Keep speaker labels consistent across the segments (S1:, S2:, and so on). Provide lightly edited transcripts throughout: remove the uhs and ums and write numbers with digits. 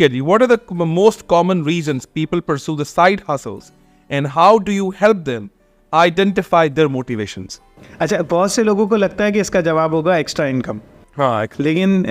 S1: ठीक है जी, what are the most common reasons people pursue the side hustles and how do you help them identify their motivations?
S2: अच्छा, बहुत से लोगों को लगता है कि इसका जवाब होगा एक्स्ट्रा इनकम,
S1: हाँ,
S2: लेकिन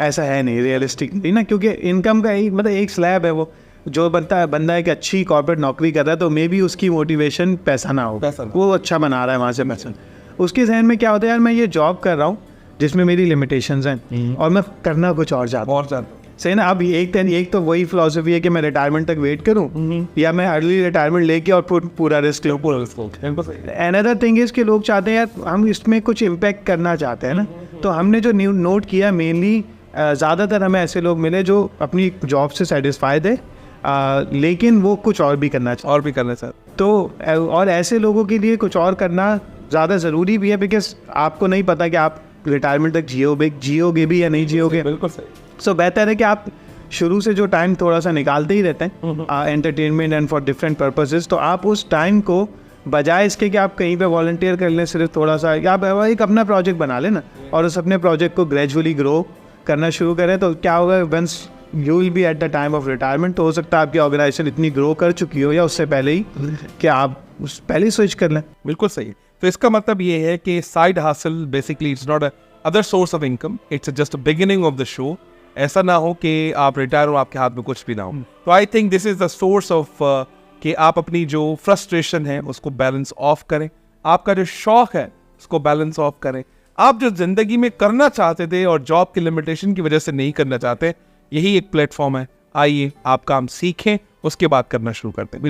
S2: ऐसा है नहीं रियलिस्टिकली ना, क्योंकि इनकम का एक मतलब एक स्लैब है। वो जो बंदा एक अच्छी कॉर्पोरेट नौकरी कर रहा है तो मे बी उसकी मोटिवेशन पैसा ना हो, वो अच्छा बना रहा है वहाँ से पैसा। उसके जहन में क्या होता है, यार मैं ये जॉब कर रहा हूँ जिसमें मेरी लिमिटेशंस हैं और मैं करना कुछ और चाहता हूँ, सही ना। अब एक तो वही फिलॉसफी है कि मैं रिटायरमेंट तक वेट करूँ या मैं अर्ली रिटायरमेंट लेके और पूरा रिस्क लूँ। अनदर थिंग इज कि लोग चाहते हैं यार हम इसमें कुछ इम्पैक्ट करना चाहते हैं ना। तो हमने जो नोट किया मेनली ज़्यादातर हमें ऐसे लोग मिले जो अपनी जॉब से सेटिस्फाइड है लेकिन वो कुछ और भी करना चाहते तो और ऐसे लोगों के लिए कुछ और करना ज़्यादा ज़रूरी भी है, बिकॉज आपको नहीं पता कि आप रिटायरमेंट तक जियोगे भी या नहीं जियोगे।
S1: बिल्कुल सही।
S2: सो बेहतर है कि आप शुरू से जो टाइम थोड़ा सा निकालते ही रहते हैं entertainment and for different purposes, तो आप उस टाइम को बजाय इसके कि आप कहीं पे वॉलंटियर कर लें सिर्फ थोड़ा सा, या आप एक अपना प्रोजेक्ट बना लें ना और उस अपने प्रोजेक्ट को ग्रेजुअली ग्रो करना शुरू करें, तो क्या होगा, once you will be at the time of retirement, तो हो सकता है आपकी ऑर्गेनाइजेशन इतनी ग्रो कर चुकी हो या उससे पहले ही कि आप पहले ही स्विच कर लें।
S1: बिल्कुल सही। तो इसका मतलब ये है कि साइड हासिल basically it's not a other source of income, it's just a beginning of the show. ऐसा ना हो कि आप रिटायर हो आपके हाथ में कुछ भी ना हो। तो I think this is the source of कि आप अपनी जो फ्रस्ट्रेशन है उसको बैलेंस ऑफ करें, आपका जो शौक है उसको बैलेंस ऑफ करें, आप जो जिंदगी में करना चाहते थे और जॉब की लिमिटेशन की वजह से नहीं करना चाहते, यही एक प्लेटफॉर्म है। आइए आप काम सीखें, उसके बाद करना शुरू करते हैं।